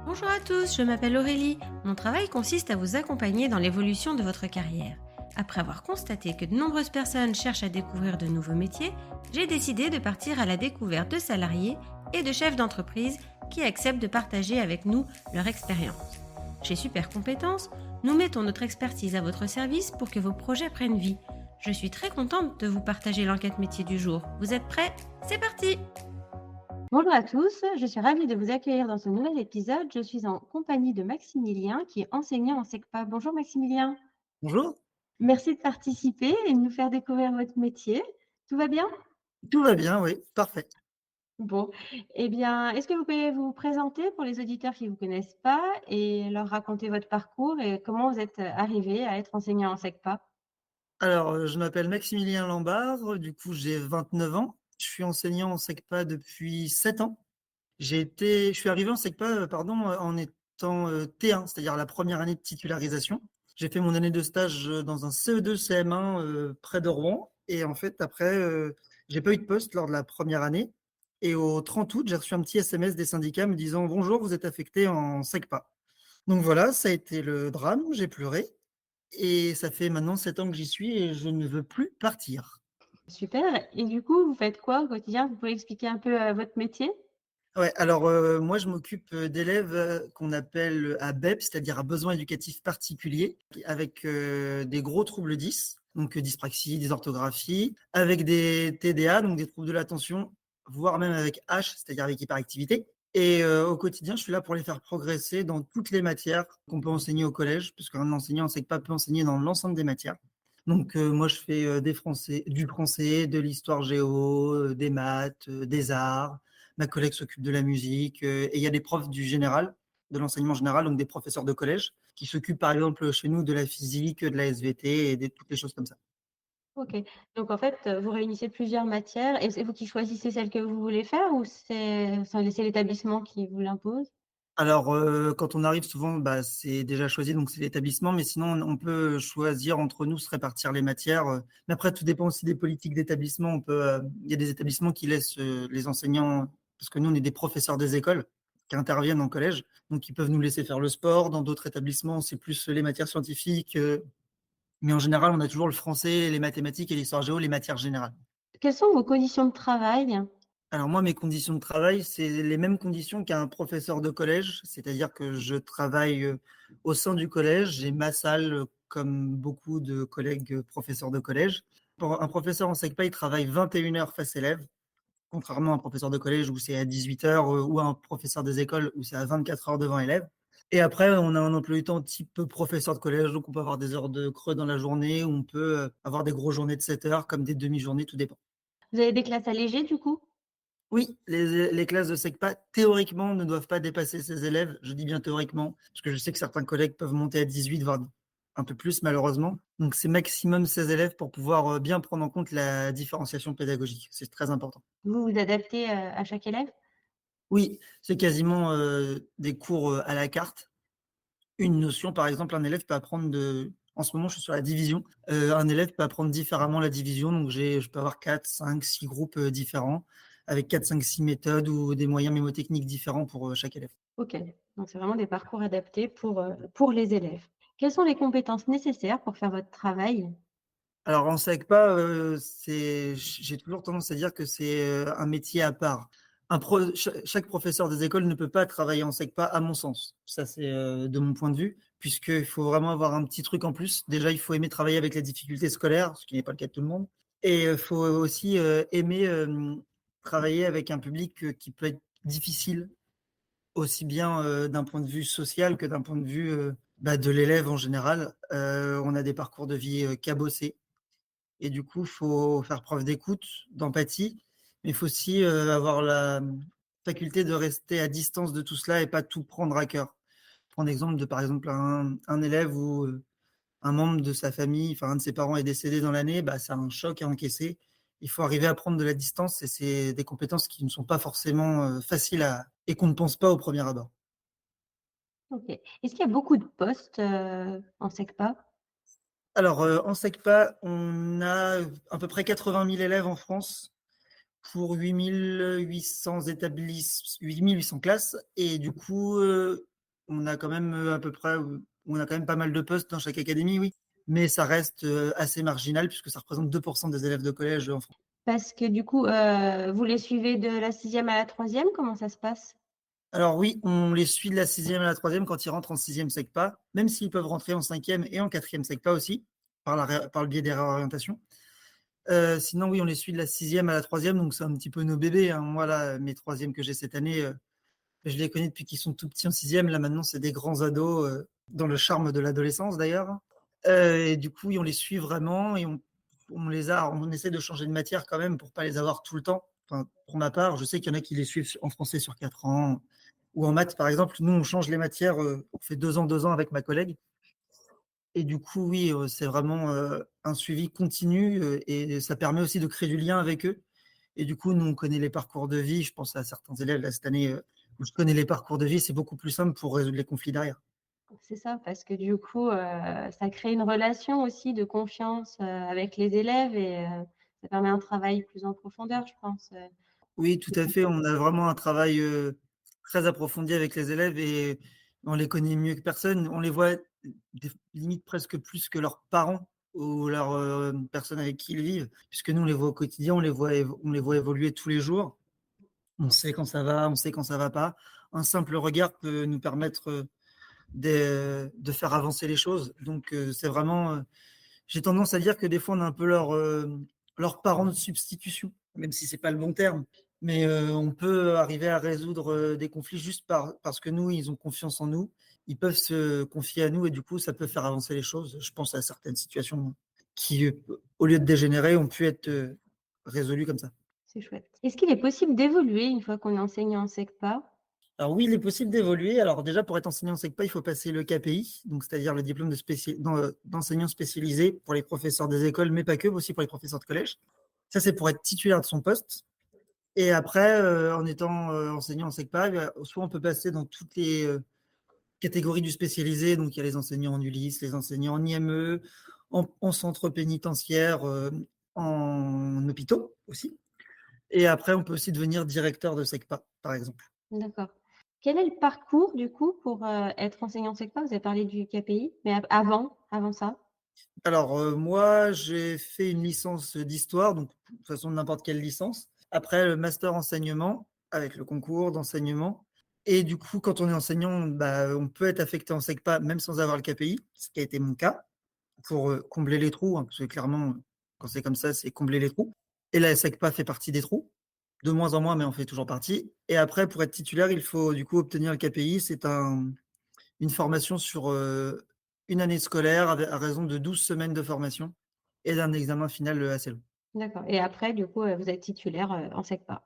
Bonjour à tous, je m'appelle Aurélie. Mon travail consiste à vous accompagner dans l'évolution de votre carrière. Après avoir constaté que de nombreuses personnes cherchent à découvrir de nouveaux métiers, j'ai décidé de partir à la découverte de salariés et de chefs d'entreprise qui acceptent de partager avec nous leur expérience. Chez Super Compétences, nous mettons notre expertise à votre service pour que vos projets prennent vie. Je suis très contente de vous partager l'enquête métier du jour. Vous êtes prêts? C'est parti! Bonjour à tous, je suis ravie de vous accueillir dans ce nouvel épisode. Je suis en compagnie de Maximilien qui est enseignant en SECPA. Bonjour Maximilien, Bonjour, merci de participer et de nous faire découvrir votre métier. Tout va bien? tout va bien, oui, parfait. Bon, eh bien, est-ce que vous pouvez vous présenter pour les auditeurs qui ne vous connaissent pas et leur raconter votre parcours et comment vous êtes arrivé à être enseignant en SECPA? Alors, je m'appelle Maximilien Lambard, du coup, j'ai 29 ans. Je suis enseignant en SECPA depuis 7 ans. Je suis arrivé en SECPA, en étant T1, c'est-à-dire la première année de titularisation. J'ai fait mon année de stage dans un CE2 CM1 près de Rouen. Et en fait, après, j'ai pas eu de poste lors de la première année. Et au 30 août, j'ai reçu un petit SMS des syndicats me disant: «Bonjour, vous êtes affecté en SECPA». Donc voilà, ça a été le drame, j'ai pleuré. Et ça fait maintenant 7 ans que j'y suis et je ne veux plus partir. Super. Et du coup, vous faites quoi au quotidien? Vous pouvez expliquer un peu votre métier? Ouais, alors, moi je m'occupe, d'élèves, qu'on appelle à BEP, c'est-à-dire à besoins éducatifs particuliers, avec, des gros troubles 10, donc, dyspraxie, dysorthographie, avec des TDA, donc des troubles de l'attention, voire même avec H, c'est-à-dire avec hyperactivité. Et au quotidien, je suis là pour les faire progresser dans toutes les matières qu'on peut enseigner au collège, puisqu'un enseignant ne sait pas peut enseigner dans l'ensemble des matières. Donc, moi je fais, du français, de l'histoire géo, des maths, des arts. Ma collègue s'occupe de la musique, et il y a des profs du général, de l'enseignement général, donc des professeurs de collège, qui s'occupent par exemple chez nous de la physique, de la SVT et toutes les choses comme ça. OK. Donc en fait, vous réunissez plusieurs matières et c'est vous qui choisissez celle que vous voulez faire ou c'est l'établissement qui vous l'impose? Alors, quand on arrive souvent, bah, c'est déjà choisi, donc c'est l'établissement, mais sinon on peut choisir entre nous, se répartir les matières, mais après tout dépend aussi des politiques d'établissement. Il y a des établissements qui laissent, les enseignants, parce que nous on est des professeurs des écoles qui interviennent en collège, donc ils peuvent nous laisser faire le sport. Dans d'autres établissements, c'est plus les matières scientifiques, mais en général, on a toujours le français, les mathématiques et l'histoire géo, les matières générales. Quelles sont vos conditions de travail? Alors moi, mes conditions de travail, c'est les mêmes conditions qu'un professeur de collège, c'est-à-dire que je travaille au sein du collège, j'ai ma salle comme beaucoup de collègues professeurs de collège. Pour un professeur en SECPA, il travaille 21 heures face élève, contrairement à un professeur de collège où c'est à 18 heures, ou à un professeur des écoles où c'est à 24 heures devant élève. Et après, on a un emploi du temps type professeur de collège, donc on peut avoir des heures de creux dans la journée, ou on peut avoir des grosses journées de 7 heures comme des demi-journées, tout dépend. Vous avez des classes allégées du coup? Oui, les classes de SECPA, théoriquement, ne doivent pas dépasser 16 élèves. Je dis bien théoriquement, parce que je sais que certains collègues peuvent monter à 18, voire un peu plus, malheureusement. Donc, c'est maximum 16 élèves pour pouvoir bien prendre en compte la différenciation pédagogique. C'est très important. Vous vous adaptez, à chaque élève? Oui, c'est quasiment des cours à la carte. Une notion, par exemple, un élève peut apprendre en ce moment, je suis sur la division. Un élève peut apprendre différemment la division. Donc, je peux avoir 4, 5, 6 groupes différents, avec 4, 5, 6 méthodes ou des moyens mémotechniques différents pour chaque élève. OK, donc c'est vraiment des parcours adaptés pour les élèves. Quelles sont les compétences nécessaires pour faire votre travail? Alors en SECPA, j'ai toujours tendance à dire que c'est, un métier à part. Chaque professeur des écoles ne peut pas travailler en SECPA à mon sens. Ça, c'est, de mon point de vue, puisqu'il faut vraiment avoir un petit truc en plus. Déjà, il faut aimer travailler avec les difficultés scolaires, ce qui n'est pas le cas de tout le monde, et faut aussi, aimer, travailler avec un public, qui peut être difficile, aussi bien, d'un point de vue social que d'un point de vue, bah, de l'élève en général. On a des parcours de vie, cabossés. Et du coup, il faut faire preuve d'écoute, d'empathie, mais il faut aussi avoir la faculté de rester à distance de tout cela et pas tout prendre à cœur. Prendre l'exemple de, par exemple, un élève où un membre de sa famille, enfin un de ses parents est décédé dans l'année, bah, c'est un choc à encaisser. Il faut arriver à prendre de la distance et c'est des compétences qui ne sont pas forcément faciles et qu'on ne pense pas au premier abord. OK. Est-ce qu'il y a beaucoup de postes, en SECPA? Alors, en SECPA, on a à peu près 80 000 élèves en France, pour 8 800 classes. Et du coup, On a quand même à peu près, on a quand même pas mal de postes dans chaque académie, oui. Mais ça reste assez marginal puisque ça représente 2% des élèves de collège en France. Parce que du coup, vous les suivez de la 6e à la 3e, comment ça se passe? Alors oui, on les suit de la 6e à la 3e quand ils rentrent en 6e SECPA, même s'ils peuvent rentrer en 5e et en 4e SECPA aussi, par le biais des réorientations. Sinon, oui, on les suit de la 6e à la 3e, donc c'est un petit peu nos bébés, hein. Moi, là, mes 3e que j'ai cette année, je les connais depuis qu'ils sont tout petits en 6e. Là, maintenant, c'est des grands ados, dans le charme de l'adolescence d'ailleurs. Et du coup, oui, on les suit vraiment et on essaie de changer de matière quand même pour pas les avoir tout le temps. Enfin, pour ma part, je sais qu'il y en a qui les suivent en français sur 4 ans ou en maths, par exemple. Nous, on change les matières, on fait 2 ans avec ma collègue. Et du coup, oui, c'est vraiment un suivi continu et ça permet aussi de créer du lien avec eux. Et du coup, nous, on connaît les parcours de vie. Je pense à certains élèves là, cette année où je connais les parcours de vie, c'est beaucoup plus simple pour résoudre les conflits derrière. C'est ça, parce que du coup, ça crée une relation aussi de confiance, avec les élèves et ça permet un travail plus en profondeur, je pense, Oui, tout à fait. On a vraiment un travail très approfondi avec les élèves et on les connaît mieux que personne. On les voit limite presque plus que leurs parents ou leurs personnes avec qui ils vivent, puisque nous, on les voit au quotidien, on les voit évoluer tous les jours. On sait quand ça va, on sait quand ça va pas. Un simple regard peut nous permettre de faire avancer les choses. Donc, c'est vraiment. J'ai tendance à dire que des fois, on a un peu leur parent de substitution, même si c'est pas le bon terme. Mais on peut arriver à résoudre des conflits juste parce que nous, ils ont confiance en nous. Ils peuvent se confier à nous et du coup, ça peut faire avancer les choses. Je pense à certaines situations qui, au lieu de dégénérer, ont pu être résolues comme ça. c'est chouette. Est-ce qu'il est possible d'évoluer une fois qu'on est enseignant en SECPA? Alors oui, il est possible d'évoluer. Alors déjà, pour être enseignant en SECPA, il faut passer le KPI, donc c'est-à-dire le diplôme d'enseignant spécialisé pour les professeurs des écoles, mais pas que, aussi pour les professeurs de collège. Ça, c'est pour être titulaire de son poste. Et après, en étant enseignant en SECPA, soit on peut passer dans toutes les catégories du spécialisé. Donc, il y a les enseignants en ULIS, les enseignants en IME, en centre pénitentiaire, en hôpitaux aussi. Et après, on peut aussi devenir directeur de SECPA, par exemple. D'accord. Quel est le parcours du coup pour, être enseignant SECPA? Vous avez parlé du KPI, mais avant ça? Alors, moi, j'ai fait une licence d'histoire, donc de toute façon, n'importe quelle licence. Après, le master enseignement, avec le concours d'enseignement. Et du coup, quand on est enseignant, bah, on peut être affecté en SECPA, même sans avoir le KPI, ce qui a été mon cas, pour combler les trous, hein, parce que clairement, quand c'est comme ça, c'est combler les trous. Et la SECPA fait partie des trous, de moins en moins, mais on fait toujours partie. Et après, pour être titulaire, il faut du coup obtenir le KPI. C'est une formation sur une année scolaire à raison de 12 semaines de formation et d'un examen final assez long. D'accord et après du coup, vous êtes titulaire, en SECPA?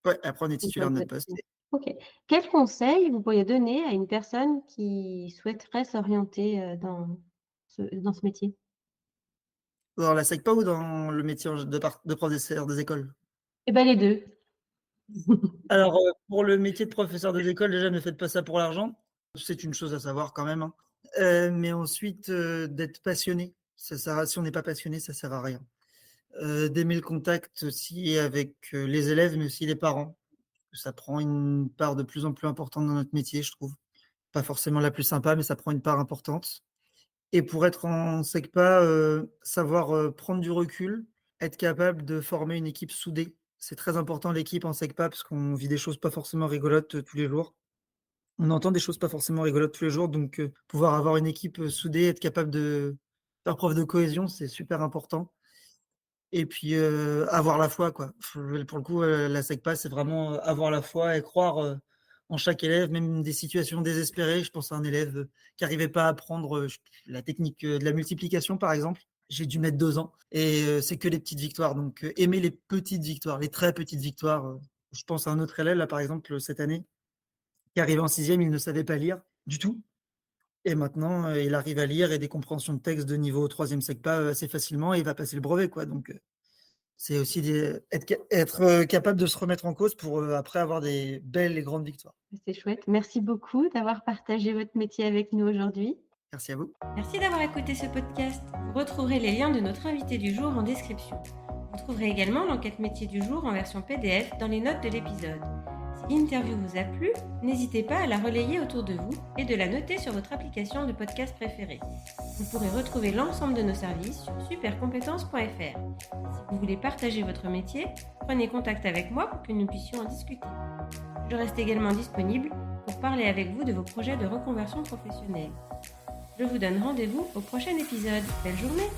Ouais, après on est Une titulaire fois de que notre votre poste. OK. Quels conseils vous pourriez donner à une personne qui souhaiterait s'orienter, dans ce métier? Dans la SECPA ou dans le métier de professeur des écoles? Eh ben les 2. Alors, pour le métier de professeur des écoles, déjà, ne faites pas ça pour l'argent. C'est une chose à savoir quand même, hein. Mais ensuite, d'être passionné. Si on n'est pas passionné, ça sert à rien. D'aimer le contact aussi avec les élèves, mais aussi les parents. Ça prend une part de plus en plus importante dans notre métier, je trouve. Pas forcément la plus sympa, mais ça prend une part importante. Et pour être en SECPA, savoir prendre du recul, être capable de former une équipe soudée. C'est très important l'équipe en SECPA parce qu'on vit des choses pas forcément rigolotes tous les jours. On entend des choses pas forcément rigolotes tous les jours, donc pouvoir avoir une équipe soudée, être capable de faire preuve de cohésion, c'est super important. Et puis avoir la foi, quoi. Pour le coup, la SECPA, c'est vraiment avoir la foi et croire en chaque élève, même des situations désespérées. Je pense à un élève qui n'arrivait pas à apprendre la technique de la multiplication, par exemple. J'ai dû mettre 2 ans et c'est que les petites victoires. Donc aimer les petites victoires, les très petites victoires. Je pense à un autre élève, là, par exemple, cette année, qui arrivait en 6e, il ne savait pas lire du tout. Et maintenant, il arrive à lire et des compréhensions de texte de niveau 3e SECPA assez facilement et il va passer le brevet, quoi. Donc c'est aussi être capable de se remettre en cause pour après avoir des belles et grandes victoires. C'est chouette. Merci beaucoup d'avoir partagé votre métier avec nous aujourd'hui. Merci à vous. Merci d'avoir écouté ce podcast. Vous retrouverez les liens de notre invité du jour en description. Vous trouverez également l'enquête métier du jour en version PDF dans les notes de l'épisode. Si l'interview vous a plu, n'hésitez pas à la relayer autour de vous et de la noter sur votre application de podcast préférée. Vous pourrez retrouver l'ensemble de nos services sur supercompétences.fr. Si vous voulez partager votre métier, prenez contact avec moi pour que nous puissions en discuter. Je reste également disponible pour parler avec vous de vos projets de reconversion professionnelle. Je vous donne rendez-vous au prochain épisode. Belle journée!